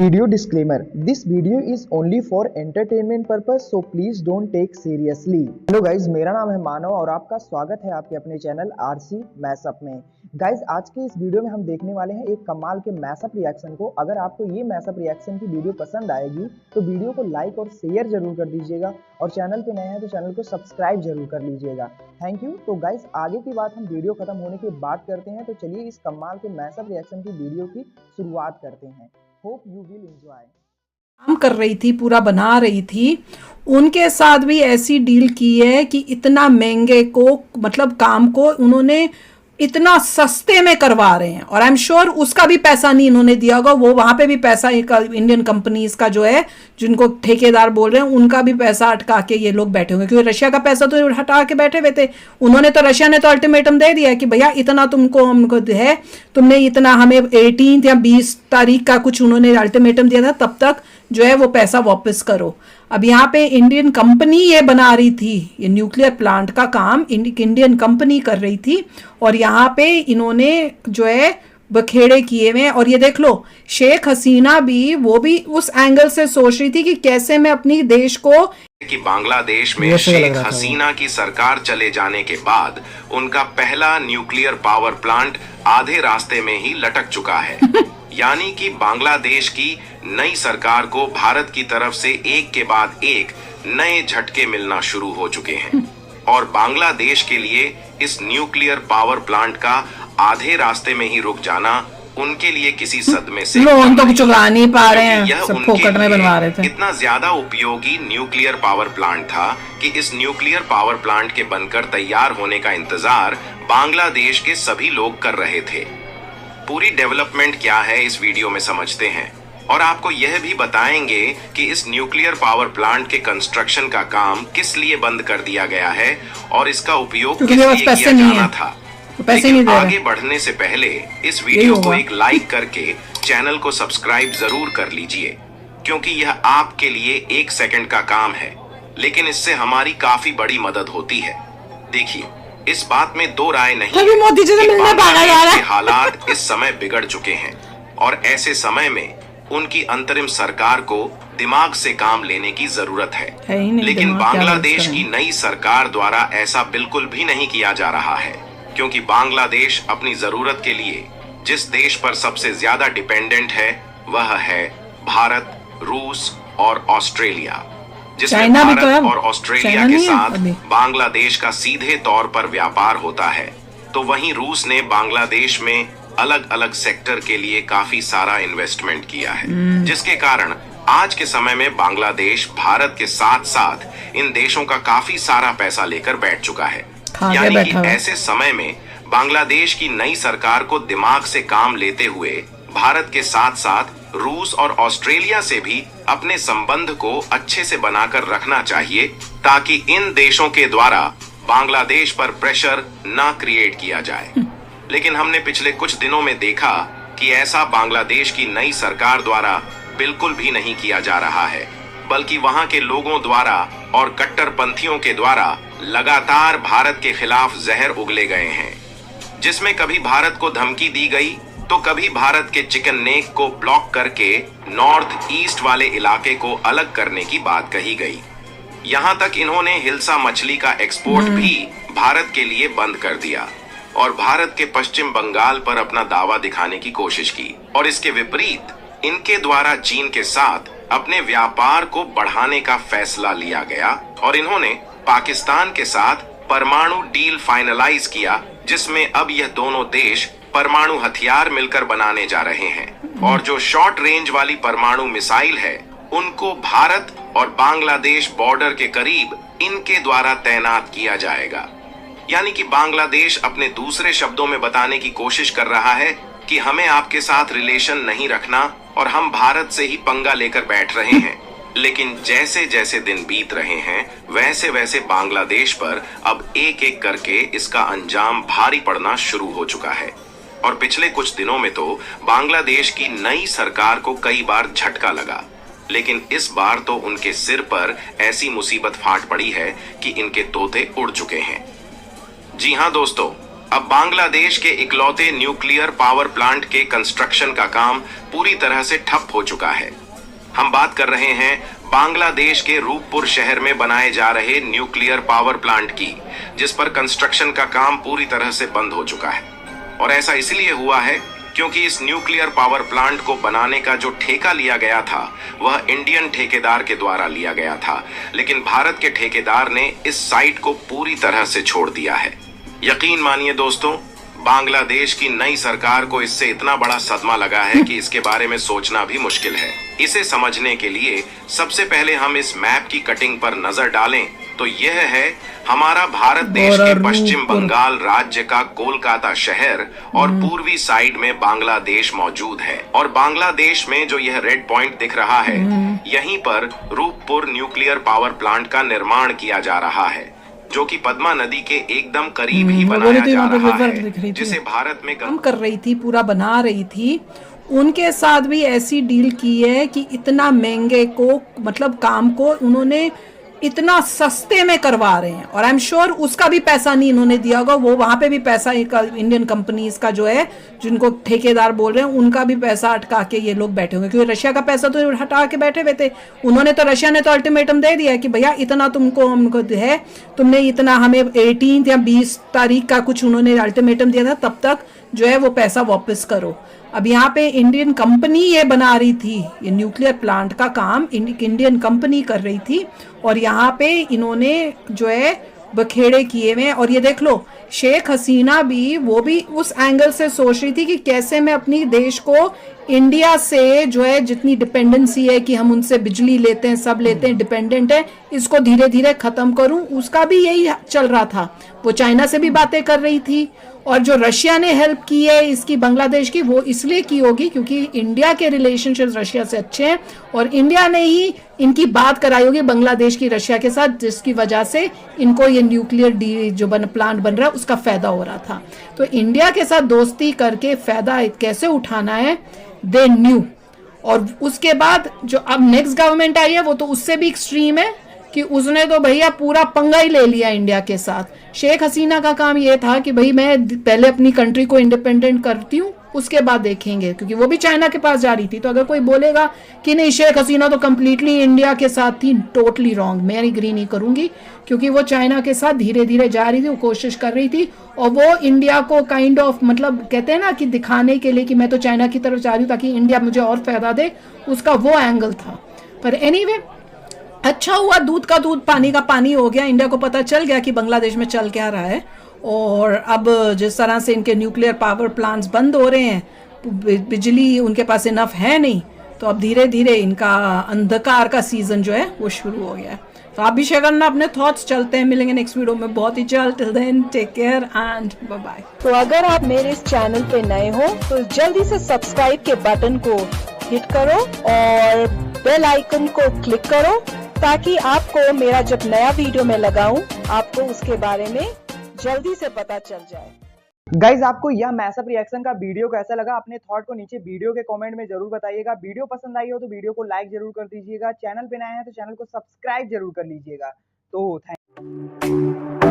Video disclaimer: This video is only for entertainment purpose, so please don't take seriously. Hello guys, मेरा नाम है मानव और आपका स्वागत है आपके अपने चैनल आरसी मैशअप में। गाइज, आज के इस वीडियो में हम देखने वाले हैं एक कमाल के मैशअप रिएक्शन को। अगर आपको ये मैशअप रिएक्शन की वीडियो पसंद आएगी तो वीडियो को लाइक और शेयर जरूर कर दीजिएगा और चैनल पे नए हैं तो चैनल को सब्सक्राइब जरूर कर लीजिएगा। Thank you. तो गाइज, आगे की बात हम वीडियो खत्म होने के बाद करते हैं, तो चलिए इस कमाल के मैशअप रिएक्शन की वीडियो की शुरुआत करते हैं। Hope you will enjoy. काम कर रही थी, पूरा बना रही थी, उनके साथ भी ऐसी डील की है कि इतना महंगे को मतलब काम को उन्होंने इतना सस्ते में करवा रहे हैं। और आई एम श्योर उसका भी पैसा नहीं इन्होंने दिया होगा, वो वहां पे भी पैसा इंडियन कंपनीज का जो है, जिनको ठेकेदार बोल रहे हैं, उनका भी पैसा अटका के ये लोग बैठे हुए, क्योंकि रशिया का पैसा तो हटा के बैठे हुए थे। उन्होंने तो, रशिया ने तो अल्टीमेटम दे दिया कि भैया इतना तुमको हमको है, तुमने इतना हमें 18 या 20 तारीख का कुछ उन्होंने अल्टीमेटम दिया था, तब तक जो है वो पैसा वापस करो। अब यहाँ पे इंडियन कंपनी ये बना रही थी, ये न्यूक्लियर प्लांट का काम इंडियन कंपनी कर रही थी, और यहाँ पे इन्होंने जो है बखेड़े किए हुए। और ये देख लो, शेख हसीना भी, वो भी उस एंगल से सोच रही थी कि कैसे मैं अपनी देश को, कि बांग्लादेश में शेख हसीना की सरकार चले जाने के बाद उनका पहला न्यूक्लियर पावर प्लांट आधे रास्ते में ही लटक चुका है। यानी कि बांग्लादेश की नई सरकार को भारत की तरफ से एक के बाद एक नए झटके मिलना शुरू हो चुके हैं, और बांग्लादेश के लिए इस न्यूक्लियर पावर प्लांट का आधे रास्ते में ही रुक जाना उनके लिए किसी सदमे से लोन तो चुका नहीं पा रहे हैं, सब फोकट में बनवा रहे थे। इतना ज्यादा उपयोगी न्यूक्लियर पावर प्लांट था कि इस न्यूक्लियर पावर प्लांट के बनकर तैयार होने का इंतजार बांग्लादेश के सभी लोग कर रहे थे। पूरी डेवलपमेंट क्या है इस वीडियो में समझते हैं, और आपको यह भी बताएंगे कि इस न्यूक्लियर पावर प्लांट के कंस्ट्रक्शन का काम किस लिए बंद कर दिया गया है और इसका उपयोग किस लिए किया जाना था। लेकिन आगे बढ़ने से पहले इस वीडियो को एक लाइक करके चैनल को सब्सक्राइब जरूर कर लीजिए, क्योंकि यह आपके लिए 1 सेकंड का काम है, लेकिन इससे हमारी काफी बड़ी मदद होती है। देखिए, इस बात में दो राय नहीं है कि बांग्लादेश के हालात इस समय बिगड़ चुके हैं, और ऐसे समय में उनकी अंतरिम सरकार को दिमाग से काम लेने की जरूरत है। लेकिन बांग्लादेश की नई सरकार द्वारा ऐसा बिल्कुल भी नहीं किया जा रहा है, क्योंकि बांग्लादेश अपनी जरूरत के लिए जिस देश पर सबसे ज्यादा डिपेंडेंट है वह है भारत, रूस और ऑस्ट्रेलिया, जिसमें भारत और ऑस्ट्रेलिया के साथ बांग्लादेश का सीधे तौर पर व्यापार होता है। तो वहीं रूस ने बांग्लादेश में अलग अलग सेक्टर के लिए काफी सारा इन्वेस्टमेंट किया है, जिसके कारण आज के समय में बांग्लादेश भारत के साथ साथ इन देशों का काफी सारा पैसा लेकर बैठ चुका है। यानी कि ऐसे समय में बांग्लादेश की नई सरकार को दिमाग से काम लेते हुए भारत के साथ साथ रूस और ऑस्ट्रेलिया से भी अपने संबंध को अच्छे से बनाकर रखना चाहिए, ताकि इन देशों के द्वारा बांग्लादेश पर प्रेशर ना क्रिएट किया जाए। लेकिन हमने पिछले कुछ दिनों में देखा कि ऐसा बांग्लादेश की नई सरकार द्वारा बिल्कुल भी नहीं किया जा रहा है, बल्कि वहां के लोगों द्वारा और कट्टरपंथियों के द्वारा लगातार भारत के खिलाफ जहर उगले गए हैं, जिसमें कभी भारत को धमकी दी गई तो कभी भारत के चिकन नेक को ब्लॉक करके नॉर्थ ईस्ट वाले इलाके को अलग करने की बात कही गई। यहाँ तक इन्होंने हिल्सा मछली का एक्सपोर्ट भी भारत के लिए बंद कर दिया और भारत के पश्चिम बंगाल पर अपना दावा दिखाने की कोशिश की। और इसके विपरीत इनके द्वारा चीन के साथ अपने व्यापार को बढ़ाने का फैसला लिया गया, और इन्होंने पाकिस्तान के साथ परमाणु डील फाइनलाइज किया, जिसमें अब यह दोनों देश परमाणु हथियार मिलकर बनाने जा रहे हैं, और जो शॉर्ट रेंज वाली परमाणु मिसाइल है उनको भारत और बांग्लादेश बॉर्डर के करीब इनके द्वारा तैनात किया जाएगा। यानी कि बांग्लादेश अपने दूसरे शब्दों में बताने की कोशिश कर रहा है कि हमें आपके साथ रिलेशन नहीं रखना और हम भारत से ही पंगा लेकर बैठ रहे हैं। लेकिन जैसे जैसे दिन बीत रहे हैं वैसे वैसे बांग्लादेश पर अब एक एक करके इसका अंजाम भारी पड़ना शुरू हो चुका है, और पिछले कुछ दिनों में तो बांग्लादेश की नई सरकार को कई बार झटका लगा, लेकिन इस बार तो उनके सिर पर ऐसी मुसीबत फाट पड़ी है कि इनके तोते उड़ चुके हैं। जी हाँ दोस्तों, अब बांग्लादेश के इकलौते न्यूक्लियर पावर प्लांट के कंस्ट्रक्शन का काम पूरी तरह से ठप हो चुका है। हम बात कर रहे हैं बांग्लादेश के रूपपुर शहर में बनाए जा रहे न्यूक्लियर पावर प्लांट की, जिस पर कंस्ट्रक्शन का काम पूरी तरह से बंद हो चुका है। और ऐसा इसलिए हुआ है क्योंकि इस न्यूक्लियर पावर प्लांट को बनाने का जो ठेका लिया गया था वह इंडियन ठेकेदार के द्वारा लिया गया था, लेकिन भारत के ठेकेदार ने इस साइट को पूरी तरह से छोड़ दिया है। यकीन मानिए दोस्तों, बांग्लादेश की नई सरकार को इससे इतना बड़ा सदमा लगा है कि इसके बारे में सोचना भी मुश्किल है। इसे समझने के लिए सबसे पहले हम इस मैप की कटिंग पर नजर डालें तो यह है हमारा भारत देश के पश्चिम बंगाल राज्य का कोलकाता शहर और पूर्वी साइड में बांग्लादेश मौजूद है। और बांग्लादेश में जो यह रेड पॉइंट दिख रहा है, यहीं पर रूपपुर न्यूक्लियर पावर प्लांट का निर्माण किया जा रहा है, जो कि पद्मा नदी के एकदम करीब ही बनाया जा रहा है, जिसे भारत में काम कर रही थी, पूरा बना रही थी। उनके साथ भी ऐसी डील की है कि इतना महंगे को मतलब काम को उन्होंने इतना सस्ते में करवा रहे हैं। और आई एम श्योर उसका भी पैसा नहीं इन्होंने दिया होगा, वो वहां पे भी पैसा इंडियन कंपनीज का जो है, जिनको ठेकेदार बोल रहे हैं, उनका भी पैसा अटका के ये लोग बैठे होंगे, क्योंकि रशिया का पैसा तो हटा के बैठे हुए थे। उन्होंने तो, रशिया ने तो अल्टीमेटम दे दिया कि भैया इतना तुमको हमको है, तुमने इतना हमें 18 या 20 तारीख का कुछ उन्होंने अल्टीमेटम दिया था, तब तक जो है वो पैसा वापस करो। अब यहाँ पे इंडियन कंपनी ये बना रही थी, ये न्यूक्लियर प्लांट का काम इंडियन कंपनी कर रही थी, और यहाँ पे इन्होंने जो है बखेड़े किए हुए। और ये देख लो, शेख हसीना भी, वो भी उस एंगल से सोच रही थी कि कैसे मैं अपनी देश को इंडिया से जो है जितनी डिपेंडेंसी है कि हम उनसे बिजली लेते हैं, सब लेते हैं, डिपेंडेंट है, इसको धीरे धीरे खत्म करूं। उसका भी यही चल रहा था। वो चाइना से भी बातें कर रही थी, और जो रशिया ने हेल्प की है इसकी बांग्लादेश की, वो इसलिए की होगी क्योंकि इंडिया के रिलेशनशिप रशिया से अच्छे हैं, और इंडिया ने ही इनकी बात कराई होगी बांग्लादेश की रशिया के साथ, जिसकी वजह से इनको ये न्यूक्लियर जो प्लांट बन रहा है उसका फायदा हो रहा था। तो इंडिया के साथ दोस्ती करके फायदा कैसे उठाना है, दे न्यू। और उसके बाद जो अब नेक्स्ट गवर्नमेंट आई है वो तो उससे भी एक्सट्रीम है कि उसने तो भैया पूरा पंगा ही ले लिया इंडिया के साथ। शेख हसीना का काम ये था कि भाई मैं पहले अपनी कंट्री को इंडिपेंडेंट करती हूँ, उसके बाद देखेंगे, क्योंकि वो भी चाइना के पास जा रही थी। तो अगर कोई बोलेगा कि नहीं शेख हसीना तो कंप्लीटली इंडिया के साथ थी, टोटली रॉन्ग, मैं एग्री नहीं करूंगी, क्योंकि वो चाइना के साथ धीरे धीरे जा रही थी, वो कोशिश कर रही थी, और वो इंडिया को काइंड ऑफ मतलब कहते हैं ना कि दिखाने के लिए कि मैं तो चाइना की तरफ जा रही हूँ ताकि इंडिया मुझे और फायदा दे, उसका वो एंगल था। पर एनीवे, अच्छा हुआ दूध का दूध पानी का पानी हो गया। इंडिया को पता चल गया कि बांग्लादेश में चल क्या रहा है, और अब जिस तरह से इनके न्यूक्लियर पावर प्लांट्स बंद हो रहे हैं, बिजली उनके पास इनफ है नहीं, तो अब धीरे धीरे इनका अंधकार का सीजन जो है वो शुरू हो गया है। तो आप भी शेयर करना अपने थॉट्स। चलते हैं, मिलेंगे नेक्स्ट वीडियो में बहुत ही जल्द। Till then take care and bye bye. तो अगर आप मेरे इस चैनल पे नए हो तो जल्दी से सब्सक्राइब के बटन को हिट करो और बेल आइकन को क्लिक करो, ताकि आपको मेरा जब नया वीडियो मैं लगाऊं आपको उसके बारे में जल्दी से पता चल जाए। गाइज, आपको यह मैसअप रिएक्शन का वीडियो कैसा लगा, अपने थॉट को नीचे वीडियो के कमेंट में जरूर बताइएगा। वीडियो पसंद आई हो तो वीडियो को लाइक जरूर कर दीजिएगा। चैनल पे नए हैं तो चैनल को सब्सक्राइब जरूर कर लीजिएगा। तो थैंक